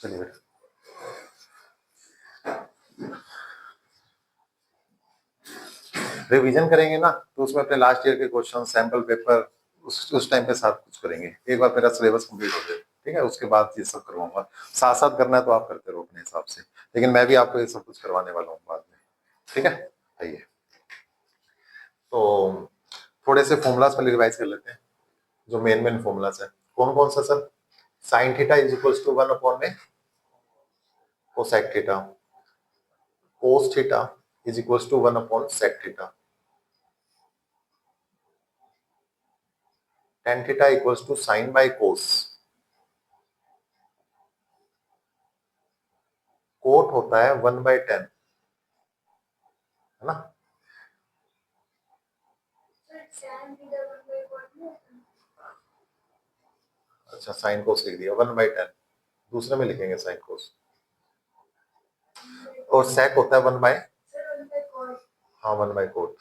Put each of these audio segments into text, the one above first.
चलिए बेटा, रिवीजन करेंगे ना तो उसमें अपने लास्ट ईयर के क्वेश्चन, सैंपल पेपर उस टाइम पे साथ कुछ करेंगे। एक बार मेरा सिलेबस कंप्लीट हो जाए, ठीक है, उसके बाद ये सब करवाऊंगा। साथ साथ करना है तो आप करते रहो अपने हिसाब से, लेकिन मैं भी आपको ये सब कुछ करवाने वाला हूँ बाद में, ठीक है। आइए, तो थोड़े से फॉर्मूलाज पहले रिवाइज कर लेते हैं, जो मेन मेन फॉर्मूलाज है। कौन कौन सा sir? Sine theta is equals to 1 में cosec theta, cos theta is equals to 1/सेक theta, tan theta equals to sine by cos, cot होता है 1/10, है ना। अच्छा, साइन कोस लिख दिया 1/10, दूसरे में लिखेंगे साइन कोस। और सेक होता है 1 बाय, हाँ 1/कोट,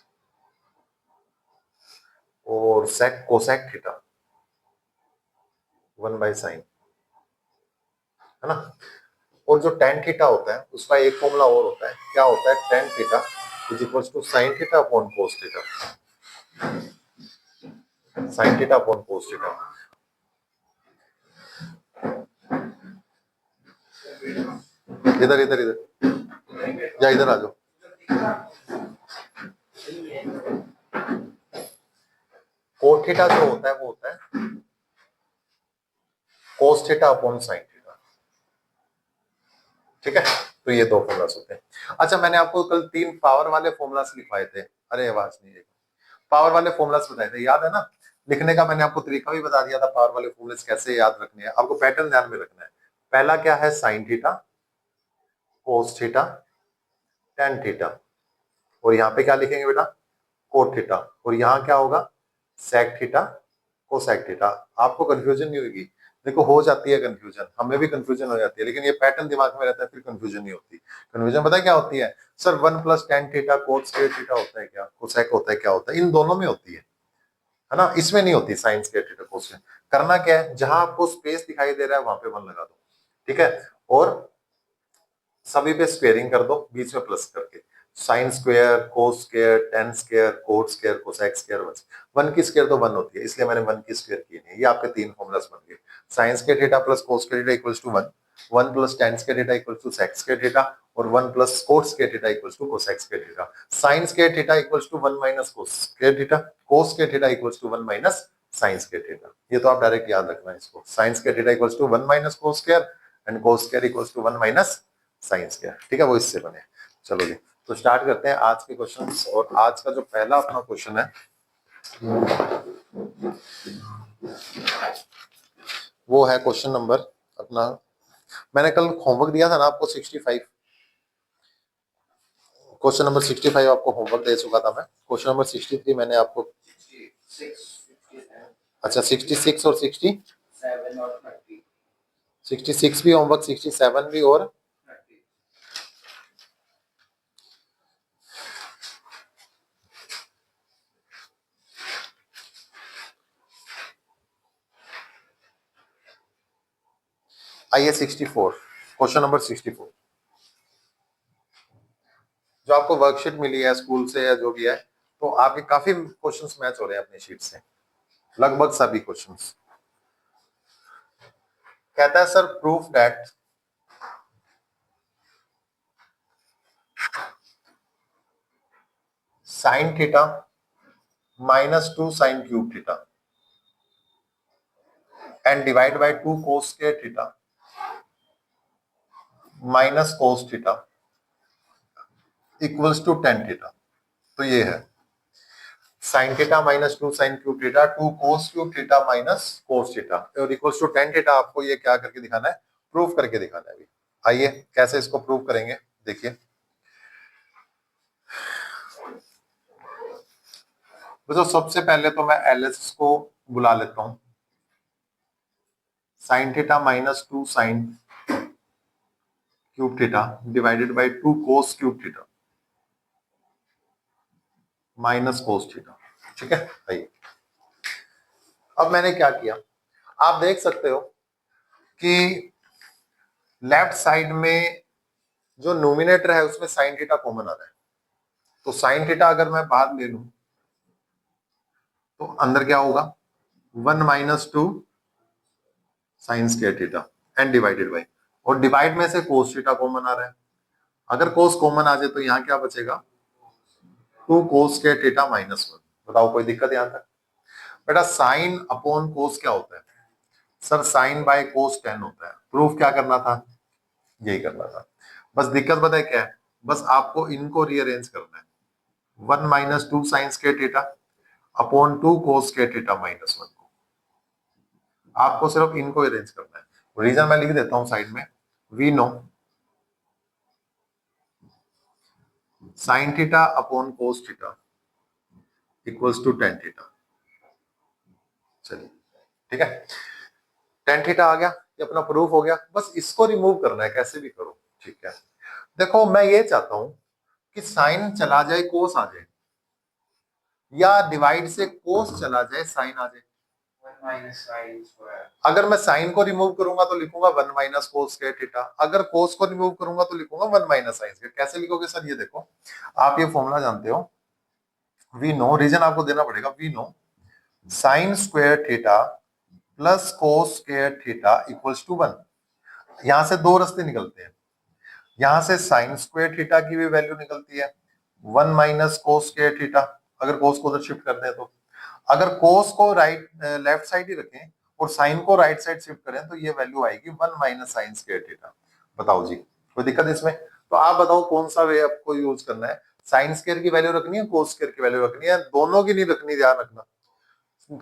और सेक कोसेक थीटा 1/साइन, है ना। और जो टेन थीटा होता है उसका एक फॉर्मूला और होता है, क्या होता है? Tan theta is equals to sine theta upon cos theta, sine theta upon cos theta. इधर इधर इधर, या इधर आ जाओ। कोट थीटा जो होता है वो होता है कोस थीटा अपॉन साइन थीटा, ठीक है। तो ये दो फॉर्मूलास होते हैं। अच्छा, मैंने आपको कल 3 पावर वाले फॉर्मूलास लिखवाए थे। अरे आवाज नहीं है, पावर वाले फॉर्मूलास बताए थे, याद है ना। लिखने का मैंने आपको तरीका भी बता दिया था, पावर वाले फॉर्मूलास कैसे याद रखने हैं। आपको पैटर्न ध्यान में रखना है। पहला क्या है? Sine theta, cos theta, tan theta, और यहाँ पे क्या लिखेंगे बेटा? कोट थीटा, और यहाँ क्या होगा? Sec theta, cosec theta. आपको कंफ्यूजन नहीं होगी। देखो, हो जाती है कंफ्यूजन, हमें भी कंफ्यूजन हो जाती है, लेकिन ये पैटर्न दिमाग में रहता है, फिर कंफ्यूजन नहीं होती। कंफ्यूजन पता है क्या होती है? Sir 1+tan theta coat square theta होता है क्या, कोसेक होता है क्या होता है? इन दोनों में होती है ना, इसमें नहीं होती। साइन स्क्वायर थीटा कोसेक करना क्या है? जहां आपको स्पेस दिखाई दे रहा है वहां पे 1 लगा दो, ठीक है। और सभी पे स्क्वेयरिंग कर दो बीच में प्लस करके। Sign square, cos square, ten square, coat square, cosec square, one की स्क्वायर तो 1 होती है, इसलिए मैंने 1 की स्क्वायर की नहीं। ये आपके 3 फॉर्मूलास बन गए। Sine square theta plus cos square theta equals to 1, 1+tan square theta equals to sec square theta, और 1+कोट square theta equals to cosec square theta. Sine square theta equals to 1 minus cos square theta, cos square theta equals to 1 minus sine square theta. ये तो आप direct याद रखना है इसको। Sine square theta equals to 1 minus cos square and cos square equals to 1 minus science क्या, ठीक है, वो इससे बने। चलो जी, तो स्टार्ट करते हैं आज के क्वेश्चंस। और आज का जो पहला अपना क्वेश्चन है वो है क्वेश्चन नंबर अपना, मैंने कल होमवर्क दिया था ना आपको 65, क्वेश्चन नंबर 65 आपको होमवर्क दे चुका था मैं। क्वेश्चन नंबर 63 मैंने आपको, अच्छा 66 और 66 भी होमवर्क, 67 भी, और आइए 64, क्वेश्चन नंबर 64 जो आपको वर्कशीट मिली है स्कूल से या जो भी है, तो आपके काफी क्वेश्चंस मैच हो रहे हैं अपनी शीट से, लगभग सभी क्वेश्चंस। कहता है sir proof that sine theta -2 sine cube theta and divide by 2 cos square theta minus cos theta equals to tan theta. तो ये है sine theta -2 sine cube theta, 2 cos cube theta minus cos theta और equals to tan theta. आपको ये क्या करके दिखाना है? प्रूफ करके दिखाना है। अभी आइए कैसे इसको प्रूव करेंगे, देखिए। तो सबसे पहले तो मैं एलएस को बुला लेता हूं। Sign theta -2 sine cube theta divided by 2 cos cube theta minus cos theta, ठीक है। आइए, अब मैंने क्या किया, आप देख सकते हो कि लेफ्ट साइड में जो नोमिनेटर है उसमें साइन थीटा कॉमन आ रहा है, तो साइन थीटा अगर मैं बाहर ले लूं तो अंदर क्या होगा, 1 - 2 sine square theta and divided by, और डिवाइड में से कोस थीटा कॉमन आ रहा है। अगर कोस कॉमन आ जाए तो यहाँ क्या बचेगा, 2 cos स्क्वायर थीटा -1। बताओ कोई दिक्कत यहाँ तक? बेटा साइन अपॉन कोस क्या होता है सर, साइन बाय कोस 10 होता है। प्रूफ क्या करना था, यही करना था। बस दिक्कत पता है क्या है, बस आपको इनको रीअरेंज करना है। 1 - 2 sine square theta upon 2 cos square theta -1 को आपको सिर्फ इनको अरेंज करना है। रीजन मैं लिख देता हूं साइड में, we know sine theta upon cos theta equals to tan theta. चलिए ठीक है, टेन थीटा आ गया, ये अपना प्रूफ हो गया। बस इसको रिमूव करना है, कैसे भी करो, ठीक है। देखो मैं ये चाहता हूं कि साइन चला जाए कोस आ जाए, या डिवाइड से कोस चला जाए साइन आ जाए। अगर मैं साइन को रिमूव करूंगा तो लिखूंगा 1 - कोस स्क्वायर थीटा, अगर कोस को रिमूव करूंगा तो लिखूंगा 1 - साइन स्क्वायर। कैसे लिखोगे सर, ये देखो आप ये फॉर्मूला जानते हो, वी नो, रीजन आपको देना पड़ेगा, we know sine square theta plus cos square theta equals to 1। यहां से दो रास्ते निकलते हैं, यहां से साइन स्क्वायर थीटा की भी वैल्यू निकलती है 1 - कोस स्क्वायर थीटा, अगर कोस को उधर शिफ्ट कर दें तो। अगर कोस को राइट लेफ्ट साइड ही रखें और साइन को राइट साइड शिफ्ट करें तो ये वैल्यू आएगी 1 - साइन स्क्वायर थीटा। बताओ जी कोई दिक्कत इसमें? तो आप बताओ कौन सा वे आपको यूज करना है, साइन स्क्वायर की वैल्यू रखनी है, कोस स्क्वायर की वैल्यू रखनी है? दोनों की नहीं रखनी, ध्यान रखना,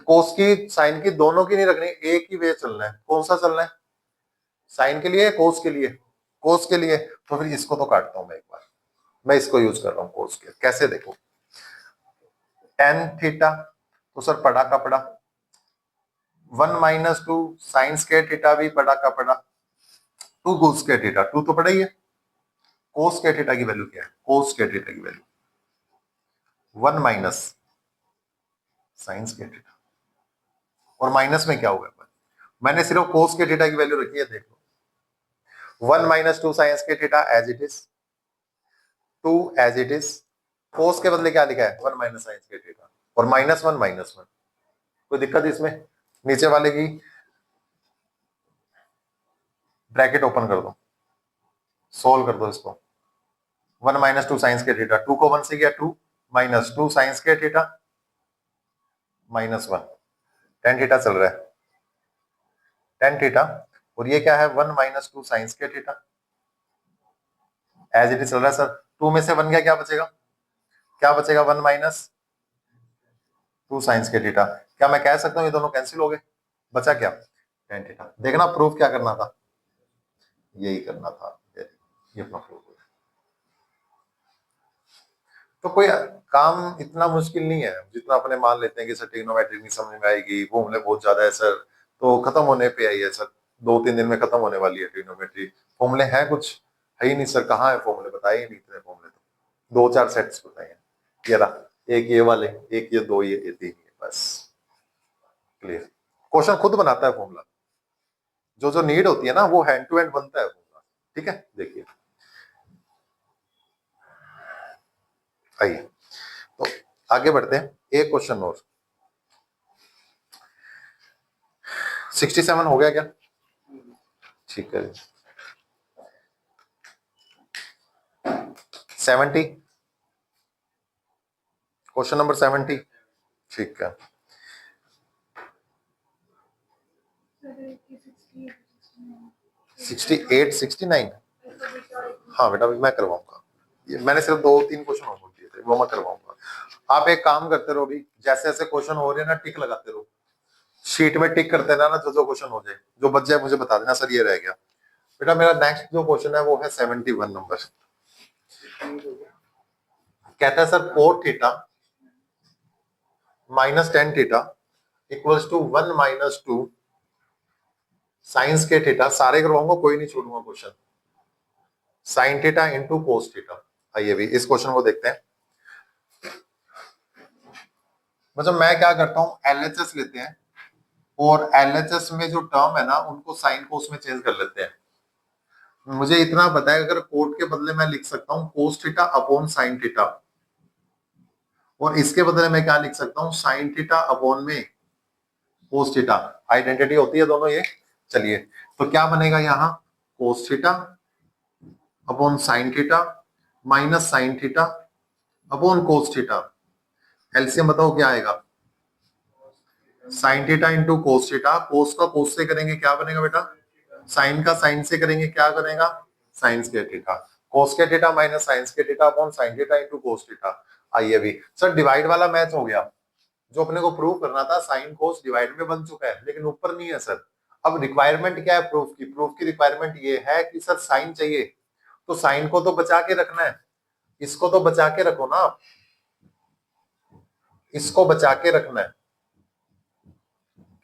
कोस की साइन की दोनों की नहीं रखनी, एक ही वे चलना है। कौन सा चलना है, साइन के लिए कोस के लिए? कोस के लिए। तो फिर इसको तो काटता हूं मैं एक बार, मैं इसको यूज कर रहा हूँ कोस के, कैसे देखो, टेन थीटा तो सर पड़ा का पड़ा, 1 - 2 साइन स्क्वायर थीटा भी पड़ा का पड़ा, 2 कोस स्क्वायर थीटा, 2 तो पड़ा ही है। कोस स्क्वायर थीटा की वैल्यू क्या है, कोस स्क्वायर थीटा की वैल्यू 1 - साइन स्क्वायर थीटा, और माइनस में क्या होगा, मैंने सिर्फ कोस स्क्वायर थीटा की वैल्यू रखी है, देख लो 1 - 2 sine square theta as it is, 2 as it is, cos के बदले क्या लिखा है 1 - साइन स्क्वायर थीटा, और -1 - 1। कोई दिक्कत इसमें? नीचे वाले की ब्रैकेट ओपन कर दो, सोल्व कर दो इसको, 1 - 2 साइन स्क्वायर थीटा, 2 को 1 से किया 2, -2 sine square theta -1, tan theta चल रहा है, टेन थीटा, और ये क्या है 1 - 2 sine square theta as it is चल रहा है। सर 2 में से 1 गया, क्या बचेगा, क्या बचेगा, 1 - 2 साइन स्क्वायर थीटा। क्या मैं कह सकता हूँ ये दोनों कैंसिल हो गए, बचा क्या, टेन थीटा। देखना प्रूफ क्या करना था, यही करना था, ये अपना प्रूफ। तो कोई काम इतना मुश्किल नहीं है जितना अपने मान लेते हैं कि सर ट्रिग्नोमेट्री नहीं समझ में आएगी, फॉर्मूले बहुत ज्यादा है सर, तो खत्म होने पे आई है सर, 2-3 दिन में खत्म होने वाली है ट्रिग्नोमेट्री। फॉर्मूले हैं कुछ, है ही नहीं सर, कहाँ है फॉर्मूले, बताए ही नहीं इतने फॉर्मूले, तो 2-4 सेट्स बताए हैं, ये रहा, एक ये वाले, एक ये, दो ये तीन ये, बस क्लियर। क्वेश्चन खुद बनाता है फॉर्मूला, जो जो नीड होती है ना वो हैंड टू हैंड बनता है फॉर्मूला। ठीक है, देखिए आइए तो आगे बढ़ते हैं, एक क्वेश्चन और। 67 हो गया क्या, ठीक है। 70, क्वेश्चन नंबर 70, ठीक है। सिक्सटी एट 69, हाँ बेटा मैं करवाऊंगा, ये मैंने सिर्फ 2-3 क्वेश्चन और बोल दिए थे, वो मैं करवाऊंगा। आप एक काम करते रहो, अभी जैसे जैसे क्वेश्चन हो रहे हैं ना टिक लगाते रहो, शीट में टिक करते रहना ना, जो जो क्वेश्चन हो जाए, जो बच जाए मुझे बता देना सर ये रह गया। बेटा मेरा नेक्स्ट जो क्वेश्चन है वो है 71 नंबर, कहता है sir cot theta -10 theta equals to 1 - 2 science के थीटा, सारे करवाऊंगा कोई नहीं छोड़ूंगा question, sine theta into cos theta. आइए भी इस क्वेश्चन को देखते हैं। मतलब मैं क्या करता हूँ, एलएचएस लेते हैं और एलएचएस में जो टर्म है ना उनको साइन कोस में चेंज कर लेते हैं। मुझे इतना पता है, अगर कोट के बदले मैं लिख सकता हूँ कोस थीटा अपॉन साइन थीटा, और इसके बदले मैं क्या लिख सकता हूँ, साइन थीटा अपॉन में कोस थीटा। आइडेंटिटी होती है दोनों ये। चलिए, तो क्या बनेगा यहाँ, cos theta upon sine theta minus sine theta upon cos theta. LCM बताओ क्या आएगा, sine theta into cos theta, cos का कोस से करेंगे क्या बनेगा बेटा, साइन का साइन से करेंगे क्या बनेगा, साइन स्क्वायर थीटा। कोस के theta minus sine square theta upon sine theta into cos theta. आइए अभी सर डिवाइड वाला मैच हो गया, जो अपने को प्रूव करना था साइन कोस डिवाइड में बन चुका है, लेकिन ऊपर नहीं है सर। अब रिक्वायरमेंट क्या है प्रूफ की, प्रूफ की रिक्वायरमेंट ये है कि सर साइन चाहिए, तो साइन को तो बचा के रखना है, इसको तो बचा के रखो ना आप, इसको बचा के रखना है।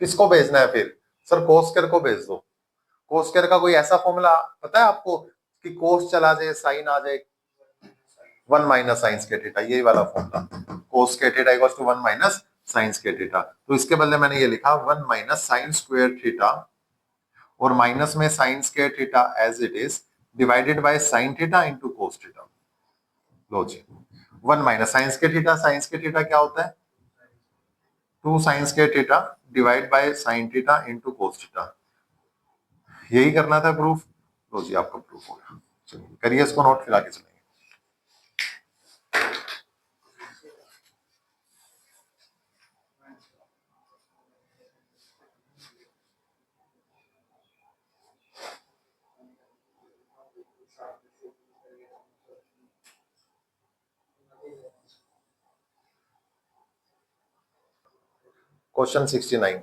किसको भेजना है फिर, सर कोस स्क्वायर को भेज दो। कोस स्क्वायर का कोई ऐसा फॉर्मूला पता है आपको कि कोस चला जाए साइन आ जाए, 1 - sin² यही वाला फॉर्मूला, कोस के थीटा इक्वल्स टू 1 - sin²। तो इसके बदले मैंने ये लिखा 1 - sin² और माइनस में sin² as it is divided by sin theta into cos theta. लो जी, 1 - sin² क्या होता है, 2 sin² divide by sin theta into cos theta. यही करना था प्रूफ। लो जी, आपका प्रूफ हो गया। चलिए करिए इसको नोट, फिर आगे चलेंगे। क्वेश्चन 69।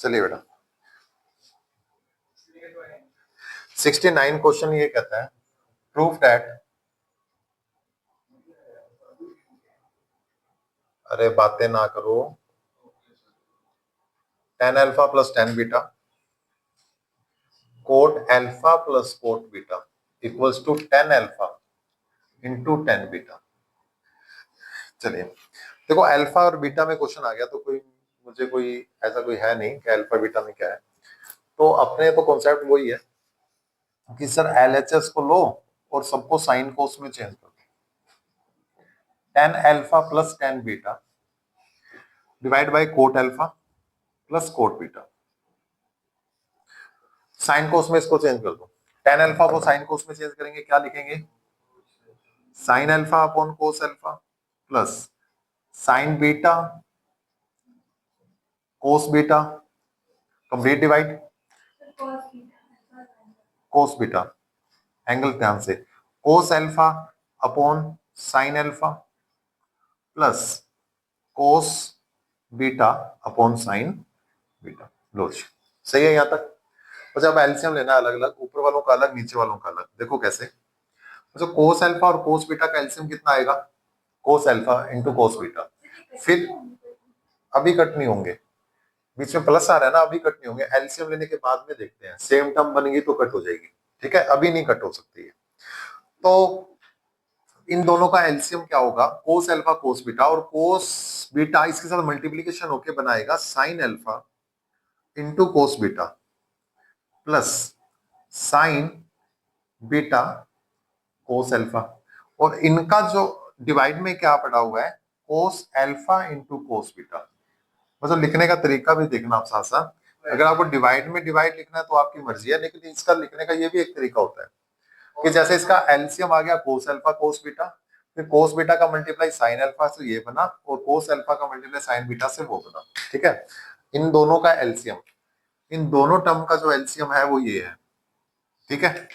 चलिए बेटा, 69 क्वेश्चन ये कहता है, प्रूफ दैट, अरे बातें ना करो, tan alpha plus tan beta cot alpha plus cot beta equals to tan alpha into tan beta. चलिए देखो, अल्फा और बीटा में क्वेश्चन आ गया तो कोई मुझे कोई ऐसा कोई है नहीं कि अल्फा बीटा में क्या है, तो अपने तो कॉन्सेप्ट वही है कि सर एलएचएस को लो और सबको साइन कोस में चेंज कर दो। tan alpha plus tan beta divide by cot alpha plus cot beta. Sine cos में इसको चेंज कर दो, tan अल्फा को साइन कोस में चेंज करेंगे क्या लिखेंगे, sine alpha upon cos alpha plus sine beta cos beta, complete divide cos beta, angle ध्यान से, cos alpha upon sine alpha plus cos beta upon sine beta. लो जी, सही है यहां तक। तो जब एलसीएम लेना अलग अलग, ऊपर वालों का अलग नीचे वालों का अलग, देखो कैसे। तो कोस अल्फा और कोस बीटा का एलसीएम कितना आएगा, cos alpha into cos beta. फिर अभी कट नहीं होंगे, बीच में प्लस आ रहा है ना, अभी कट नहीं होंगे, एलसीएम लेने के बाद में देखते हैं, सेम टर्म बनेगी तो कट हो जाएगी, ठीक है, अभी नहीं कट हो सकती है। तो इन दोनों का एलसीएम क्या होगा, कोस अल्फा कोस बीटा, और कोस बीटा इसके साथ मल्टीप्लीकेशन होके बनाएगा sine alpha into cos beta plus sine beta cos alpha, और इनका जो डिवाइड में क्या पड़ा हुआ है, cos alpha into cos beta. मतलब लिखने का तरीका भी देखना आप साथ साथ, अगर आपको डिवाइड में डिवाइड लिखना है तो आपकी मर्जी है, लेकिन इसका लिखने का ये भी एक तरीका होता है कि जैसे इसका एलसीएम आ गया कोस अल्फा कोस बीटा, फिर कोस बीटा का मल्टीप्लाई साइन अल्फा से ये बना, और कोस अल्फा का मल्टीप्लाई साइन बीटा से वो बना, ठीक है। इन दोनों का एलसीएम, इन दोनों टर्म का जो एलसीएम है वो ये है, ठीक है।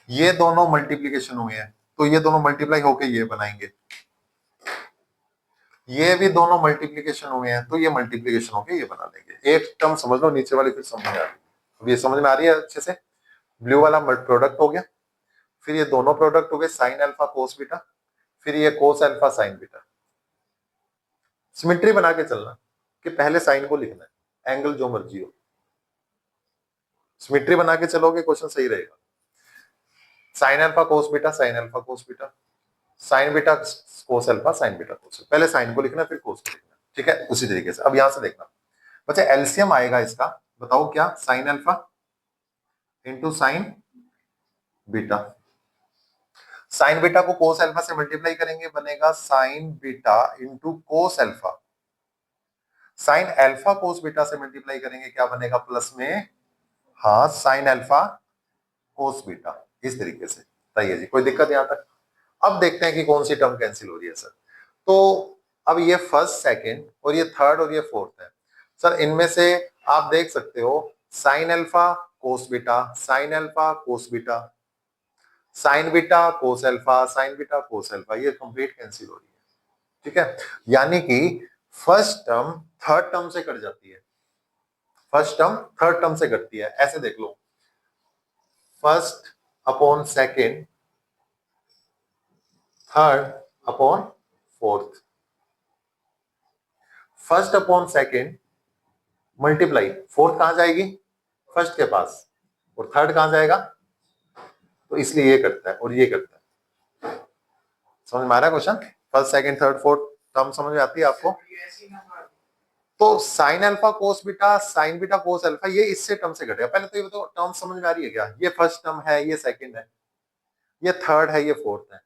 ये दोनों मल्टीप्लीकेशन हुए हैं तो ये दोनों मल्टीप्लाई होके ये बनाएंगे, ये भी दोनों मल्टीप्लीकेशन हुए हैं तो ये मल्टीप्लीकेशन होके ये बना देंगे। एक टर्म समझ लो, नीचे वाली फिर समझ में आ रही है, अब ये समझ में आ रही है अच्छे से। ब्लू वाला प्रोडक्ट हो गया, फिर ये दोनों प्रोडक्ट हो गए साइन अल्फा कोस बीटा, फिर ये cos alpha sign beta. Symmetry बना के चलना कि पहले साइन को लिखना है, एंगल जो मर्जी हो, सिमेट्री बना के चलोगे क्वेश्चन सही रहेगा। Sine alpha cos beta sine alpha cos beta, sign beta cos alpha sign beta कोस, पहले साइन को लिखना फिर कोस को लिखना, ठीक है, उसी तरीके से। अब यहां से देखना बच्चा, एलसीएम आएगा इसका, बताओ क्या, sine alpha into sine beta. Sign beta को कोस अल्फा से मल्टीप्लाई करेंगे, बनेगा sign beta into cos alpha. Sine alpha cos beta से मल्टीप्लाई करेंगे, क्या बनेगा प्लस में, हाँ साइन अल्फा कोस बीटा। इस तरीके से सही है जी, कोई दिक्कत यहां तक। अब देखते हैं कि कौन सी टर्म कैंसिल हो रही है सर। तो अब ये फर्स्ट, सेकंड और ये थर्ड और ये फोर्थ है सर। इनमें से आप देख सकते हो sine alpha cos beta, sine alpha cos beta, sign beta cos alpha, sign beta cos alpha, ये कंप्लीट कैंसिल हो रही है। ठीक है, यानी कि फर्स्ट टर्म थर्ड टर्म से कट जाती है, फर्स्ट टर्म थर्ड टर्म से कटती है। ऐसे देख लो, first upon second, third upon fourth, first upon second multiply, fourth कहां जाएगी, फर्स्ट के पास, और थर्ड कहां जाएगा, तो इसलिए ये करता है और ये करता है। समझ में आ रहा है question, first second third fourth term समझ में आती है आपको। तो sine alpha cos beta, sign beta cos alpha, ये इससे टर्म से घटेगा। पहले तो ये बताओ टर्म समझ में आ रही है क्या, ये फर्स्ट टर्म है, ये सेकंड है, ये थर्ड है, ये फोर्थ है।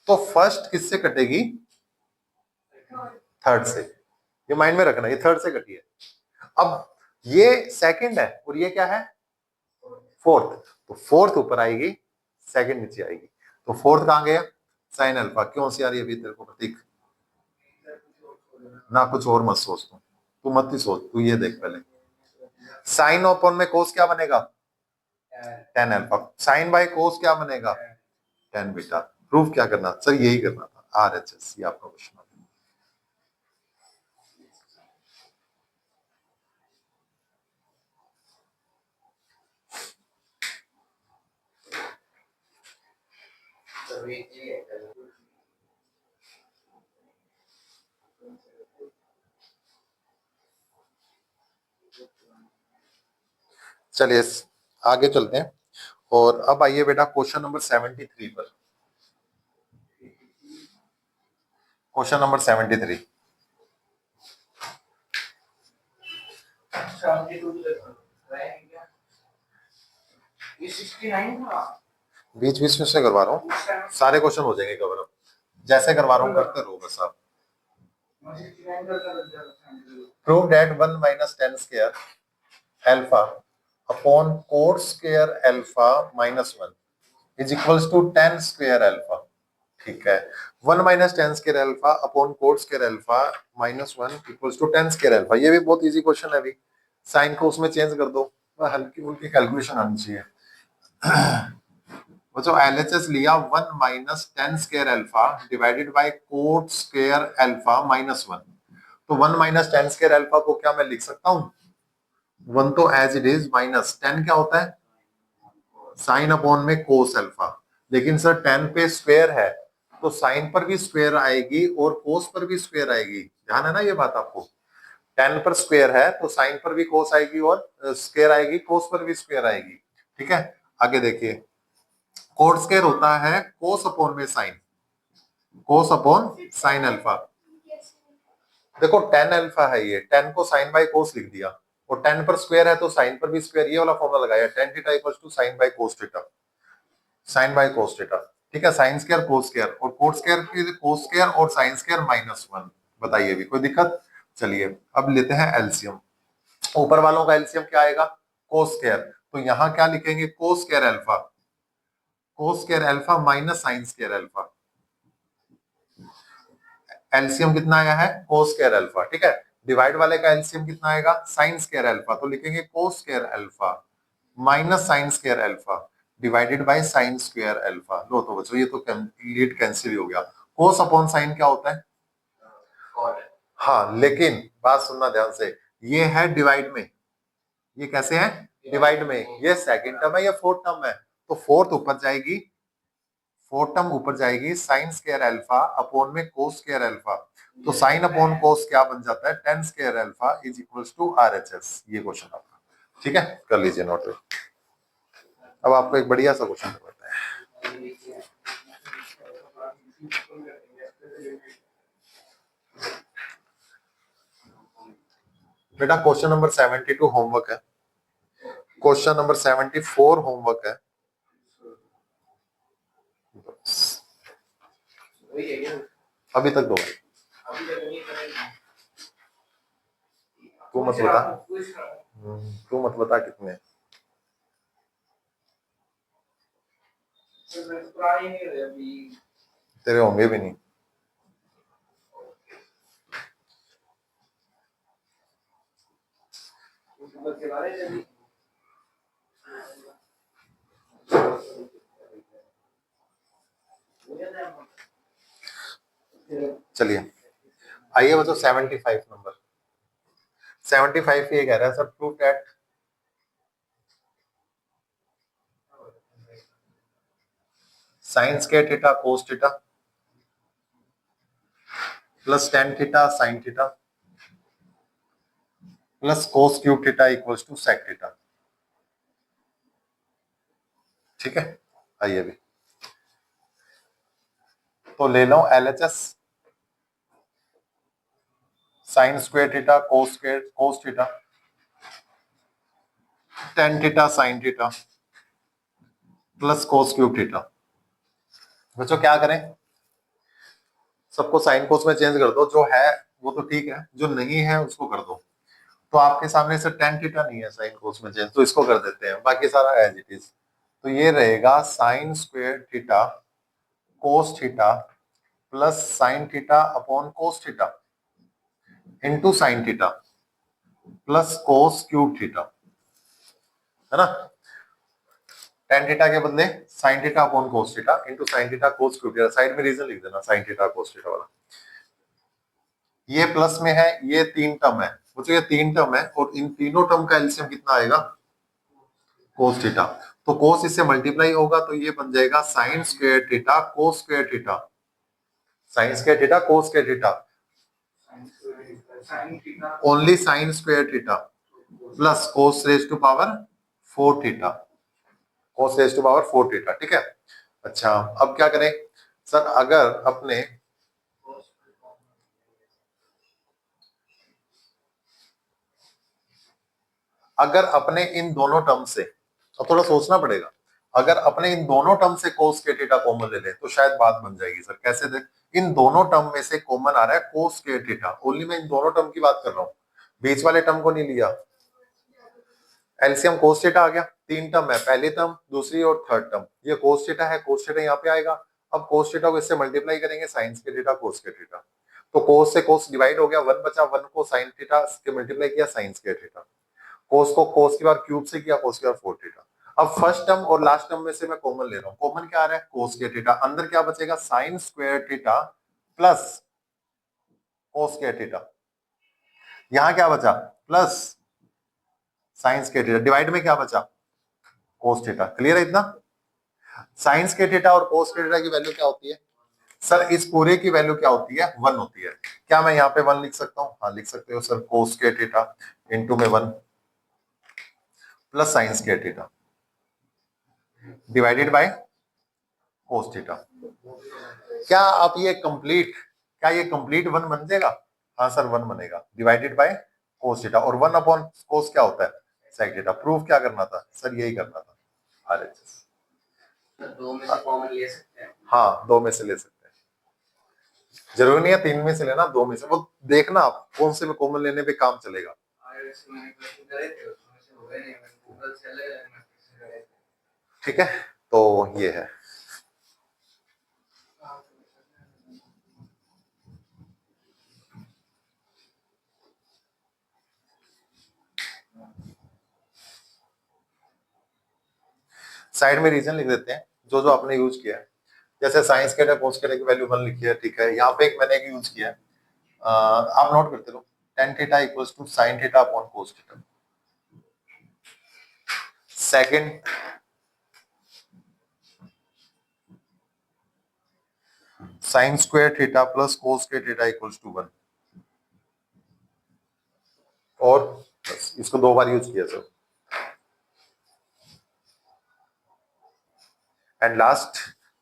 तो फर्स्ट किससे कटेगी, थर्ड से, ये माइंड में रखना, ये थर्ड से कटी है। अब ये सेकंड है और ये क्या है, फोर्थ, तो फोर्थ ऊपर आएगी, सेकंड नीचे आएगी। तो फोर्थ कहां गया, साइन अल्फा। क्यों सी आ रही है अभी तेरे को प्रतीक, ना कुछ और मत सोच, तू मत ही सोच, तू ये देख पहले, साइन ओपन में कोस क्या बनेगा, tan alpha, sine by cos क्या बनेगा, टेन बीटा। प्रूफ क्या करना सर, यही करना था, आरएचएस, ये आपका क्वेश्चन। चलिए आगे चलते हैं, और अब आइए बेटा क्वेश्चन नंबर 73 पर। क्वेश्चन नंबर 73, बीच बीच में से करवा रहा हूँ, सारे क्वेश्चन हो जाएंगे कवर। अब जैसे करवा रहा हूँ करते रहो बस आप। Prove that 1 minus tan square alpha upon cot square alpha minus 1 is equals to 10 square alpha. ठीक है, 1 minus tan square alpha upon cot square alpha minus 1 equals to 10 square alpha. ये भी बहुत इजी क्वेश्चन है, अभी sign को उसमें change कर दो, हल्की फुल्की कैलकुलेशन आनी चाहिए। बच्चों एलएचएस लिया 1 minus tan square alpha divided bye coat square alpha minus 1। तो 1 माइनस टेन स्क्वायर अल्फा को क्या मैं लिख सकता हूँ, 1 तो एज इट इज, माइनस 10 क्या होता है, साइन अपॉन में कोस अल्फा। लेकिन सर 10 पे स्क्वायर है तो साइन पर भी स्क्वायर आएगी और कोस पर भी स्क्वायर आएगी, ध्यान है ना ये बात आपको। 10 पर स्क्वायर है तो साइन पर भी कोस आएगी और स्क्वायर आएगी, कोस पर भी स्क्वायर आएगी। ठीक है, आगे देखिए, कोट स्क्वायर होता है कोस अपॉन में sine, cos upon sine alpha. देखो 10 अल्फा है, ये 10 को साइन बाय कोस लिख दिया, और 10 पर स्क्वायर है तो साइन पर भी स्क्वायर, ये वाला फॉर्मूला लगाया, tan theta equals to sine by cos theta, sine by cos theta. ठीक है, साइन स्क्वायर कोस स्क्वायर, और कोट स्क्वायर फिर कोस स्क्वायर और साइन स्क्वायर माइनस 1। बताइए भी कोई दिक्कत। चलिए अब लेते हैं एलसीएम। ऊपर वालों का एलसीएम क्या आएगा, कोस स्क्वायर, तो यहाँ क्या लिखेंगे, कोस स्क्वायर अल्फा, कोस square alpha minus sine square alpha. LCM कितना आया है, कोस स्क्वायर अल्फा। ठीक है, डिवाइड वाले का एलसीएम कितना आएगा, साइन स्क्वायर अल्फा, तो लिखेंगे cos square alpha minus sine square alpha divided by sine square alpha. लो तो बच्चों ये तो कंप्लीट कैंसिल हो गया। कोस अपॉन साइन क्या होता है, हाँ, लेकिन बात सुनना ध्यान से, ये है डिवाइड में, ये कैसे है, डिवाइड में, ये सेकंड टर्म है, ये फोर्थ टर्म है, तो फोर्थ ऊपर जाएगी, फोर्थ टर्म ऊपर जाएगी, साइन स्क्वायर अल्फा अपॉन में कोस स्क्वायर अल्फा, तो साइन अपॉन कोस क्या बन जाता है, tan square alpha is equals to RHS. ये क्वेश्चन आपका, ठीक है, कर लीजिए नोट। अब आपको एक बढ़िया सा क्वेश्चन करवाते हैं। बेटा क्वेश्चन नंबर 72 होमवर्क है, क्वेश्चन नंबर 74 होमवर्क है। अभी तक दो, तू मत बता, तू मत बता कितने, तेरे होंगे भी नहीं। चलिए आइए बच्चों 75 नंबर, 75 ये कह रहा है sir prove that sine square theta cos theta plus tan theta sine theta plus cos cube theta equals to sec theta. ठीक है, आइए अभी तो ले लो LHS sine square theta cos theta tan theta sine theta plus cos cube theta. बच्चों क्या करें, सबको साइन कोस में चेंज कर दो, जो है वो तो ठीक है, जो नहीं है उसको कर दो। तो आपके सामने से टेन थीटा नहीं है साइन कोस में चेंज, तो इसको कर देते हैं, बाकी सारा एज इट इज। तो ये रहेगा sign square theta cos theta plus sign theta upon cos theta into sine theta plus cos cube theta, है ना। टेन थीटा के बदले sign theta upon cos theta into sine theta cos cube theta, side में reason लिख देना sign theta cos theta वाला। ये plus में है, ये तीन टर्म है, मुझे ये तीन टर्म है और इन तीनों टर्म का एलसीएम कितना आएगा, कोस थीटा। तो कोस इससे मल्टीप्लाई होगा तो ये बन जाएगा sine square theta cos square theta, sine square theta cos square theta, only sine square theta plus cos raise to power 4 theta, cos raise to power 4 theta. ठीक है, अच्छा अब क्या करें सर, अगर अपने इन दोनों टर्म से, अब थोड़ा सोचना पड़ेगा, अगर अपने इन दोनों टर्म से कोस के थीटा कॉमन ले ले तो शायद बात बन जाएगी। सर कैसे, देख इन दोनों टर्म में से कॉमन आ रहा है कोस के थीटा, ओनली मैं इन दोनों टर्म की बात कर रहा हूँ, बीच वाले टर्म को नहीं लिया। एलसीएम कोस थीटा आ गया, तीन टर्म है, पहली टर्म दूसरी और थर्ड टर्म, ये कोस थीटा है, कोस थीटा यहाँ पे आएगा। अब कोस थीटा को इससे मल्टीप्लाई करेंगे साइन के थीटा कोस के थीटा, तो कोस से कोस डिवाइड हो गया, वन बचा, वन को साइन थीटा से मल्टीप्लाई किया साइन के थीटा, कोस को कोस की बार क्यूब से किया, कोस की बार 4 थीटा। अब फर्स्ट टर्म और लास्ट टर्म में से मैं कॉमन ले रहा हूँ, कॉमन क्या आ रहा है कोस के थीटा, अंदर क्या बचेगा साइन स्क्वायर थीटा प्लस कोस के थीटा, यहां क्या बचा प्लस साइंस के थीटा, डिवाइड में क्या बचा कोस थीटा। क्लियर है इतना, साइंस के थीटा और कोस के थीटा की वैल्यू क्या होती है सर, इस पूरे की वैल्यू क्या होती है 1 होती है। क्या मैं यहाँ पे 1 लिख सकता हूँ, हाँ लिख सकते हो सर, कोस के थीटा इंटू में 1 प्लस साइंस के theta divided by cos theta. क्या आप ये कंप्लीट, क्या ये कंप्लीट 1 बन जाएगा, हाँ सर 1 बनेगा, डिवाइडेड बाय कोस थीटा, और 1 अपॉन कोस क्या होता है सेक थीटा। प्रूफ क्या करना था सर, यही करना था आरएचएस, दो में से कॉमन ले सकते हैं, हाँ दो में से ले सकते हैं, जरूरी नहीं है तीन में से लेना, दो में से, वो देखना आप कौन से में कॉमन लेने पे काम चलेगा। ठीक है, तो ये है साइड में रीजन लिख देते हैं जो जो आपने यूज किया है, जैसे साइंस के कोस के की वैल्यू 1 लिखी है, ठीक है, यहाँ पे एक मैंने एक यूज किया है, आप नोट करते रहो, tan theta equals to sin theta upon cos theta. Second, sin square theta plus cos के थीटा इक्वल्स टू 1, और बस इसको दो बार यूज किया sir. And last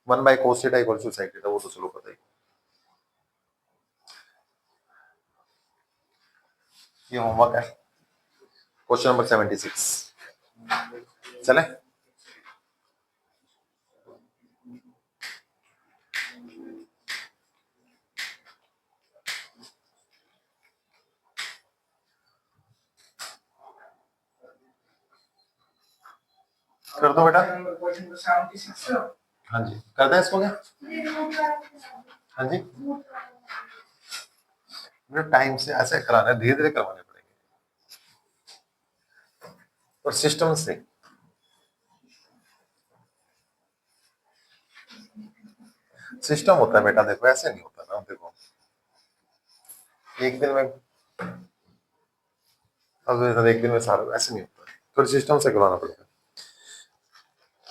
1 by cos theta equals to sin theta, वो तो चलो पता ही, ये होमवर्क है। क्वेश्चन नंबर 76 चले। कर दो बेटा। हाँ जी कर दें इसको क्या? हाँ जी टाइम से ऐसे कराना है, धीरे धीरे करवाने पड़ेंगे और सिस्टम से। सिस्टम होता है बेटा, देखो ऐसे नहीं होता ना, देखो एक दिन में, अब एक दिन में सारा ऐसे नहीं होता, थोड़ी सिस्टम से करवाना पड़ेगा।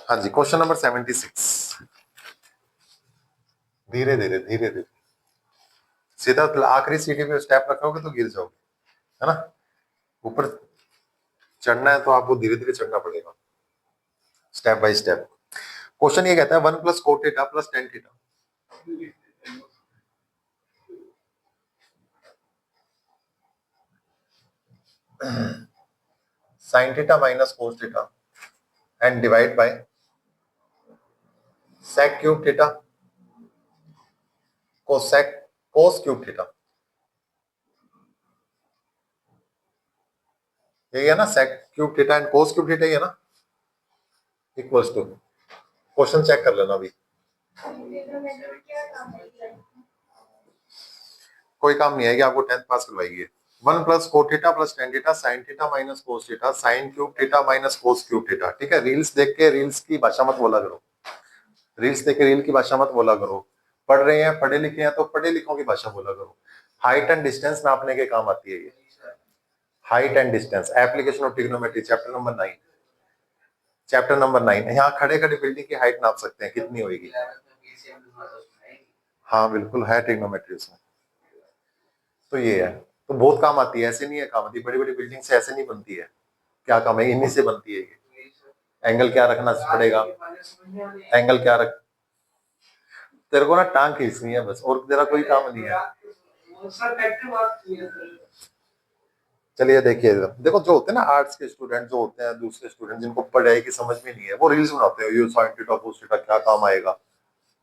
हाँ जी क्वेश्चन नंबर 76 धीरे धीरे धीरे धीरे, सीधा आखिरी सीढ़ी पे स्टेप रखोगे तो गिर जाओगे, है ना। ऊपर चढ़ना है तो आपको धीरे धीरे चढ़ना पड़ेगा, स्टेप बाय स्टेप। क्वेश्चन ये कहता है 1 plus cot theta plus tan theta, sine theta minus cos theta and divide by sec cube theta cosec cos cube theta. यही है ना, sec cube theta and cos cube theta, ही है ना, equals to. Question check कर लेना अभी, कोई काम नहीं है कि आपको 10th पास करवाइए। 1 plus cot theta plus tan theta sine theta minus cos theta sine cube theta minus cos cube theta. ठीक है, रील्स देख के रील्स की भाषा मत बोला करो, रील्स देख के रील की भाषा मत बोला करो। पढ़ रहे हैं, पढ़े लिखे हैं तो पढ़े लिखों की भाषा बोला करो। हाइट एंड डिस्टेंस नापने के काम आती है ये, height and distance, application of trigonometry, chapter number 9, chapter number 9। यहाँ खड़े खड़े बिल्डिंग की हाइट नाप सकते हैं कितनी होगी। हाँ बिल्कुल है ट्रिग्नोमेट्री उसमें, तो ये है, तो बहुत काम आती है, ऐसे नहीं है काम आती, बड़ी बड़ी बिल्डिंग से ऐसे नहीं बनती है। क्या काम है, इन्हीं से बनती है ये। एंगल क्या रखना पड़ेगा, एंगल क्या रख, तेरे को ना टांग खींचनी है बस, और तेरा कोई काम नहीं है। चलिए देखिए, देखो जो होते हैं ना आर्ट्स के स्टूडेंट, जो होते हैं दूसरे स्टूडेंट जिनको पढ़ाई की समझ में नहीं है, वो रील्स बनाते हैं, ये साइन थीटा कोस थीटा क्या काम आएगा।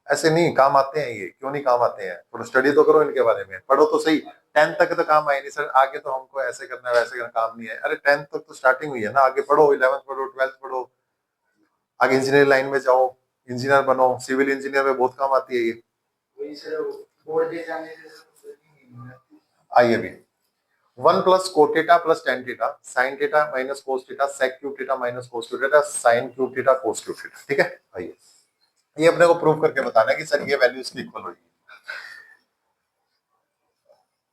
ऐसे नहीं काम आते हैं ये, क्यों नहीं काम आते हैं, थोड़ा स्टडी तो करो इनके बारे में, पढ़ो तो सही। 10th तक तो काम आए नहीं सर, आगे तो हमको ऐसे करना है वैसे करना, काम नहीं है। अरे 10th तक तो स्टार्टिंग हुई है ना, आगे पढ़ो, 11th पढ़ो, 12th पढ़ो, आगे इंजीनियर लाइन में जाओ, इंजीनियर बनो, सिविल इंजीनियर में बहुत काम आती है ये। आइए भी, 1 plus cot theta plus tan theta sine theta minus cos theta sec cube theta minus cos cube theta sine cube theta cos cube theta. ठीक है, आइए ये अपने को प्रूव करके बताना है कि सर ये वैल्यू इसकी इक्वल होगी।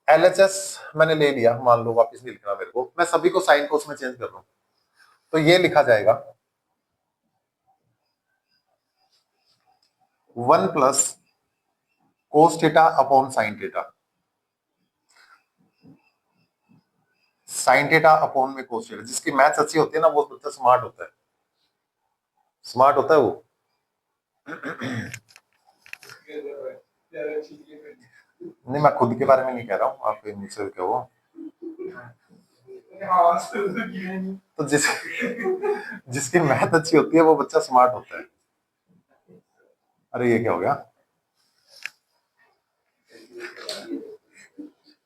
एलएचएस मैंने ले लिया, मान लो वापस नहीं लिखना मेरे को, मैं सभी को साइन कोस में चेंज कर रहा हूं, तो ये लिखा जाएगा 1 प्लस कोस theta upon sine theta, sine theta upon में कोस थीटा। जिसकी मैथ्स अच्छी होती है ना वो बच्चा स्मार्ट होता है, स्मार्ट होता है वो। नहीं मैं खुद के बारे में नहीं कह रहा हूँ, आप मुझसे कहो। तो जिसकी मैथ अच्छी होती है वो बच्चा स्मार्ट होता है। अरे ये क्या हो गया,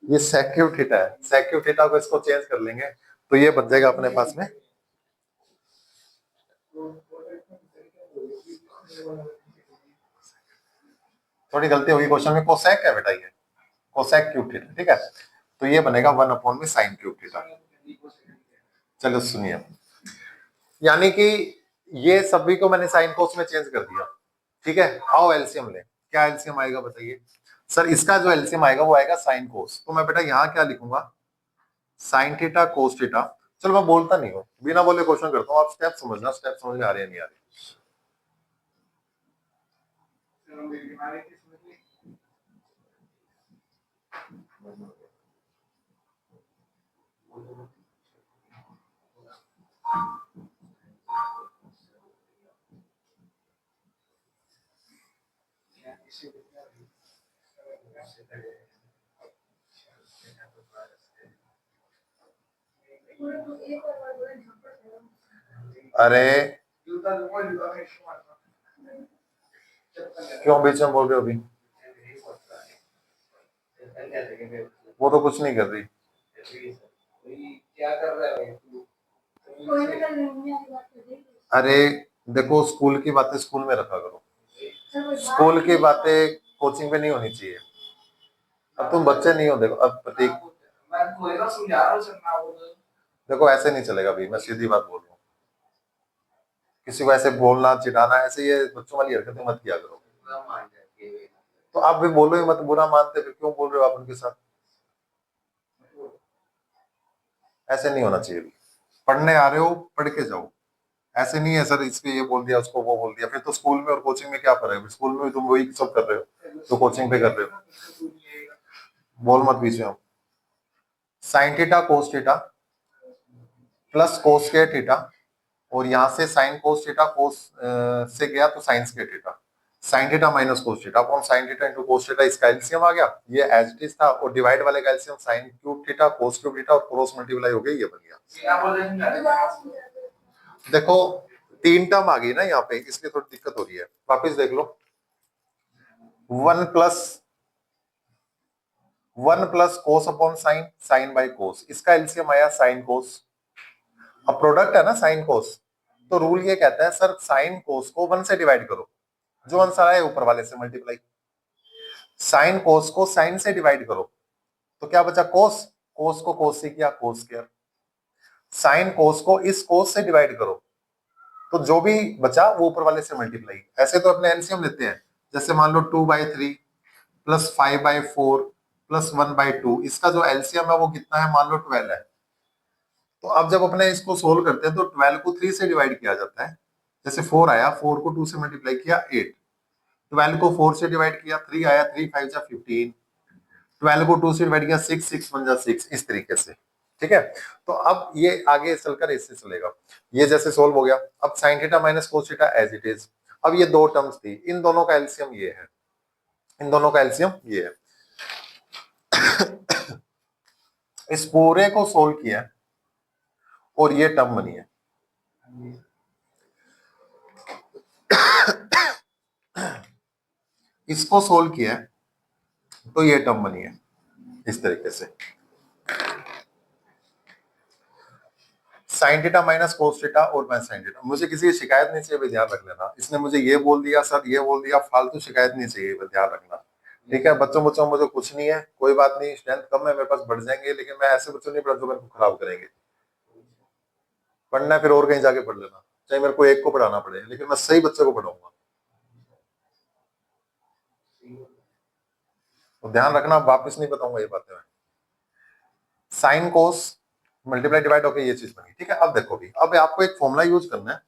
ये सेक्यू थीटा है, सेक्यू थीटा को इसको चेंज कर लेंगे तो ये बन जाएगा अपने पास में, थोड़ी गलती होगी क्वेश्चन में, कोसेक है बेटा ये, कोसेक क्यूब थीटा। ठीक है, तो ये बनेगा 1 अपॉन में साइन क्यूब थीटा। चलो सुनिए, यानी कि ये सभी को मैंने साइन कोस में चेंज कर दिया। ठीक है, आओ एलसीएम ले, क्या एलसीएम आएगा बताइए। सर इसका जो एलसीएम आएगा वो आएगा साइन कोस, तो मैं बेटा यहाँ क्या लिखूंगा, साइन थीटा कोस थीटा। चलो मैं बोलता नहीं हूँ, बिना बोले क्वेश्चन करता हूँ, आप स्टेप समझना, स्टेप समझ में आ रहे हैं नहीं आ रहे। अरे क्यों बीच में बोल रहे हो अभी? वो तो कुछ नहीं कर रही। क्या कर रहा है? अरे देखो, स्कूल की बातें स्कूल में रखा करो, स्कूल की बातें कोचिंग पे नहीं होनी चाहिए। अब तुम बच्चे नहीं हो, देखो अब प्रतीक, देखो ऐसे नहीं चलेगा भाई, मैं सीधी बात बोल रहा हूँ। किसी को ऐसे बोलना चिढ़ाना, ऐसे ये बच्चों वाली हरकतें मत किया करो। तो आप भी बोलो ही मत, बुरा मानते फिर क्यों बोल रहे हो आप उनके साथ? ऐसे नहीं होना चाहिए। पढ़ने आ रहे हो, पढ़ के जाओ। ऐसे नहीं है सर इसको ये बोल दिया, उसको वो बोल दिया, फिर तो स्कूल में और कोचिंग में क्या फर्क है? स्कूल में भी तुम वही सब कर रहे हो तो कोचिंग पे कर रहे हो। बोल मत बीच में। Sign theta cos theta plus कोस के थीटा, और यहाँ से साइन कोस थीटा, कोस से गया तो sign square theta, sine theta minus cos theta upon sine theta into cos theta, इसका एलसीएम आ गया, ये एज इट इज था, और डिवाइड वाले का LCM sign cube theta cos cube theta और क्रॉस मल्टीप्लाई हो गया, ये बन गया। देखो तीन टर्म आ गई ना यहाँ पे, इसलिए थोड़ी दिक्कत हो रही है। वापिस देख लो, 1 plus cos upon sine, sine by cos, इसका एलसीएम आया साइन कोस। अब प्रोडक्ट है ना साइन कोस, तो रूल ये कहता है सर साइन कोस को 1 से डिवाइड करो, जो आंसर आए ऊपर वाले से मल्टीप्लाई। साइन कोस को साइन से डिवाइड करो तो क्या बचा? कोस, कोस को कोस से किया कोस स्क्वायर। साइन कोस को इस कोस से डिवाइड करो तो जो भी बचा वो ऊपर वाले से मल्टीप्लाई। ऐसे तो अपने एलसीएम लेते हैं, जैसे मान लो 2/3 प्लस 5/4 प्लस 1/2, इसका जो एलसीएम है वो कितना है? मान लो 12 है। तो अब जब अपने इसको सोल्व करते हैं तो 12 को 3 से डिवाइड किया जाता है। जैसे 4 आया, 4 को 2 से मल्टीप्लाई किया 8, 12 को 4 से डिवाइड किया 3 आया, 3 5 जा 15, 12 को 2 से डिवाइड किया 6 6 1 जा 6, इस तरीके से। ठीक है, तो अब ये आगे चलकर इससे चलेगा। ये जैसे सोल्व हो गया, अब sine theta minus cos theta as it is. अब ये दो टर्म्स थी, इन दोनों का एलसीएम ये है, इन दोनों का एलसीएम ये है। इस पूरे को सोल्व किया और ये टर्म बनी है। इसको सोल्व किया तो ये टर्म बनी है इस तरीके से, sign theta minus cos theta और माइनस साइन थीटा। मुझे किसी की शिकायत नहीं चाहिए, ध्यान रख लेना। इसने मुझे ये बोल दिया सर, ये बोल दिया, फालतू शिकायत नहीं चाहिए, ध्यान रखना। ठीक है, बच्चों बच्चों मुझे कुछ नहीं है, कोई बात नहीं, स्ट्रेंथ कम है मेरे पास, बढ़ जाएंगे, लेकिन मैं ऐसे बच्चों नहीं पढ़ा जो मेरे को खराब करेंगे। पढ़ना है फिर और कहीं जाके पढ़ लेना, चाहे मेरे को एक को पढ़ाना पड़े, लेकिन मैं सही बच्चे को पढ़ाऊंगा। तो ध्यान रखना, वापिस नहीं बताऊंगा ये बातें। साइन कोस मल्टीप्लाई डिवाइड होकर ये चीज बनी। ठीक है, अब देखो भी, अब आपको एक फॉर्मूला यूज करना है।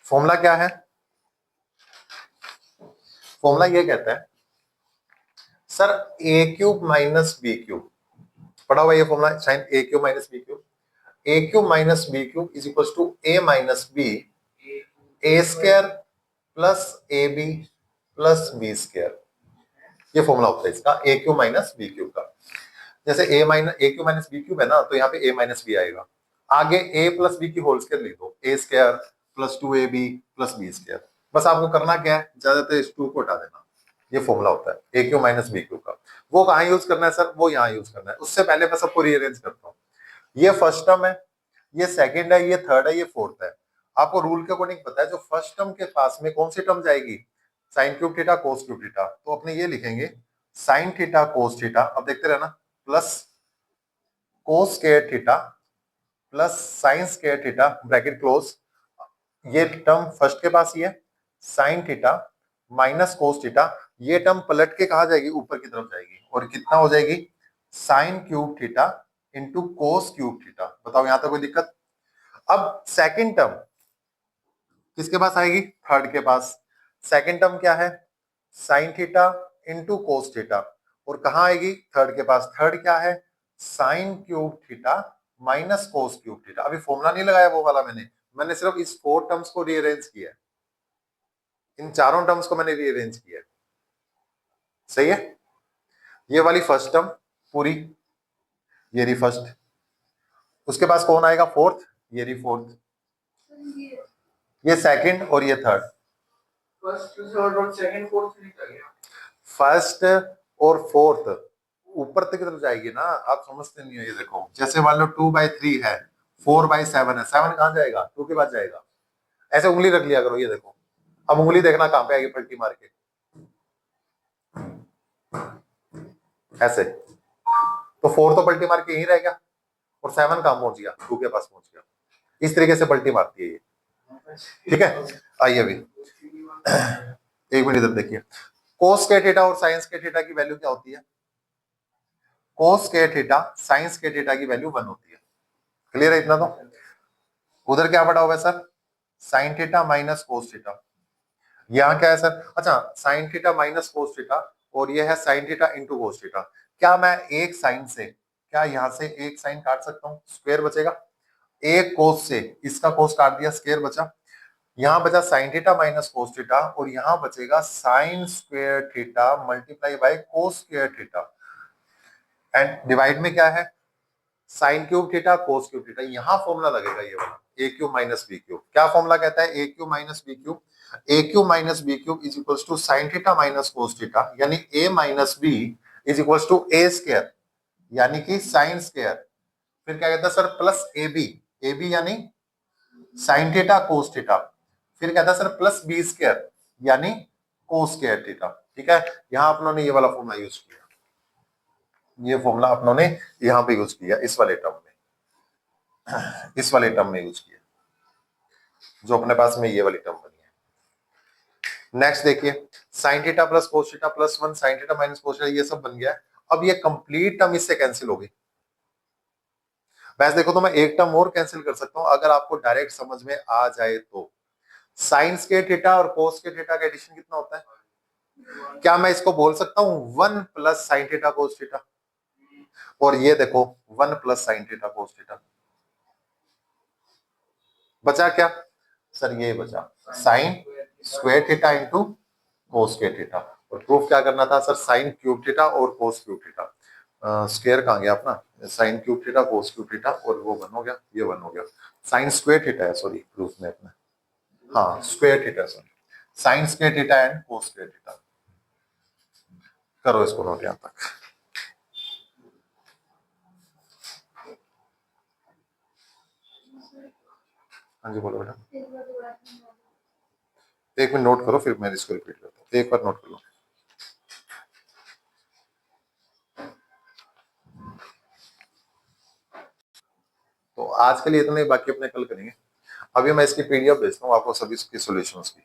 फॉर्मूला क्या है? फॉर्मूला ये कहता है sir a cube minus b cube, पढ़ा हुआ ये formula, sine a cube minus b cube, a cube minus b cube is equal to a minus b, a square plus a b plus B square. ये formula होता है इसका, a cube minus b cube का। जैसे a cube minus b cube है ना, तो यहाँ पे ए माइनस बी आएगा, आगे ए प्लस बी की होल स्क्वायर लिख दो, A square plus 2ab plus B square. बस आपको करना क्या है, ज्यादातर इस 2 को हटा देना। ये फॉर्मूला होता है ए क्यू माइनस बी क्यू का। वो कहाँ यूज करना है सर? वो यहाँ यूज करना है। उससे पहले मैं सबको रीअरेंज करता हूँ। ये फर्स्ट टर्म है, ये सेकंड है, ये थर्ड है, ये फोर्थ है। आपको रूल के अकॉर्डिंग पता है जो फर्स्ट टर्म के पास में कौन सी टर्म जाएगी? Sign cube theta cos cube theta. तो अपने ये लिखेंगे साइन थीटा कोस थीटा, अब देखते रहना, plus cos square theta plus sign square theta bracket close. ये टर्म फर्स्ट के पास ही है, sine theta minus cos theta, ये टर्म पलट के कहा जाएगी? ऊपर की तरफ जाएगी, और कितना हो जाएगी? साइन क्यूब थीटा इंटू कोस क्यूब थीटा। बताओ यहां तक कोई दिक्कत? अब सेकंड टर्म किसके पास आएगी? थर्ड के पास। सेकंड टर्म क्या है? Sine theta into cos theta, और कहां आएगी? थर्ड के पास। थर्ड क्या है? Sine cube theta minus cos cube theta. अभी फॉर्मूला नहीं लगाया वो वाला, मैंने सिर्फ इस 4 टर्म्स को रीअरेंज किया है, इन चारों टर्म्स को मैंने रीअरेंज किया है। सही है? ये वाली फर्स्ट टर्म, पूरी, ये रही फर्स्ट। उसके पास कौन आएगा? फोर्थ, ये रही फोर्थ। ये सेकंड और ये थर्ड। फर्स्ट और फोर्थ ऊपर तक तरफ जाएगी ना, आप समझते नहीं हो। ये देखो, जैसे मान लो 2/3 है, 4/7 है, 7 कहाँ जाएगा? 2 के बाद जाएगा। ऐसे उंगली रख लिया करो। ये देखो, अब उंगली देखना कहां पे आएगी पलटी मार के, ऐसे। तो 4 तो पलटी मार के यहीं रह गया, और 7 कहां पहुंच गया? 2 के पास पहुंच गया। इस तरीके से पलटी मारती है ये। ठीक है, आइए अभी एक मिनट इधर देखिए। कोस के थीटा और साइंस के थीटा की वैल्यू क्या होती है? कोस के थीटा साइंस के थीटा की वैल्यू 1 होती है। क्लियर है इतना? तो उधर क्या पड़ा हुआ है sir? Sine theta minus cos theta. यहाँ क्या है सर? अच्छा, sign theta minus cos theta, और ये है sine theta into cos theta. क्या मैं एक साइन से, क्या यहां से एक साइन काट सकता हूँ? स्क्वायर बचेगा। एक कोस से इसका कोस काट दिया, स्क्वायर बचा। यहाँ बचा sine theta minus cos theta, और यहाँ बचेगा sine square theta multiply by cos square theta. And divide में क्या है? Sine cube theta cos cube theta. यहाँ फॉर्मूला लगेगा ये वाला, a cube minus b cube. क्या फॉर्मूला कहता है? A cube minus b cube. A cube minus b cube is equal to sine theta minus cos theta, यानी a minus b is equal to A square, यानी कि sine square. फिर क्या कहता है sir? Plus a b. A b यानी sine theta cos theta. फिर कहता है सर प्लस बी स्क्वायर, यानी कोस स्क्वायर थीटा। ठीक है, यहां अपनों ने ये वाला फॉर्मूला यूज किया। ये फॉर्मूला अपनों ने यहां पे यूज किया, इस वाले टर्म में, इस वाले टर्म में यूज किया, जो अपने पास में ये वाली टर्म बनी है। नेक्स्ट देखिए, साइन थीटा प्लस कोस theta plus 1 sign theta minus cos theta, ये सब बन गया है। अब ये कंप्लीट टर्म इससे कैंसिल हो गई। वैसे देखो तो मैं एक टर्म और कैंसिल कर सकता हूं, अगर आपको डायरेक्ट समझ में आ जाए तो। साइन के थीटा और कोस के थीटा का एडिशन कितना होता है? क्या मैं इसको बोल सकता हूं 1 plus sign theta cos theta? और ये देखो 1 plus sign theta cos theta. बचा क्या सर? ये बचा साइन स्क्वायर थीटा इंटू कोस के थीटा। और प्रूफ क्या करना था सर? साइन क्यूब थीटा और कोस क्यूब थीटा। स्क्वायर कहां गया अपना? Sign cube theta cos cube theta, और वो 1 हो गया, ये 1 हो गया। साइन स्क्वायर थीटा है, सॉरी प्रूफ में अपना, हाँ square theta, sorry sine square theta and cos square theta. करो इसको नोट यहां तक। हाँ जी बोलो बेटा। एक मिनट नोट करो, फिर मैं इसको रिपीट करता हूँ, एक बार नोट कर लो। तो आज के लिए इतना ही, बाकी अपने कल करेंगे। अभी मैं इसकी पीडीएफ भेजता हूँ आपको सभी इसकी सॉल्यूशंस की।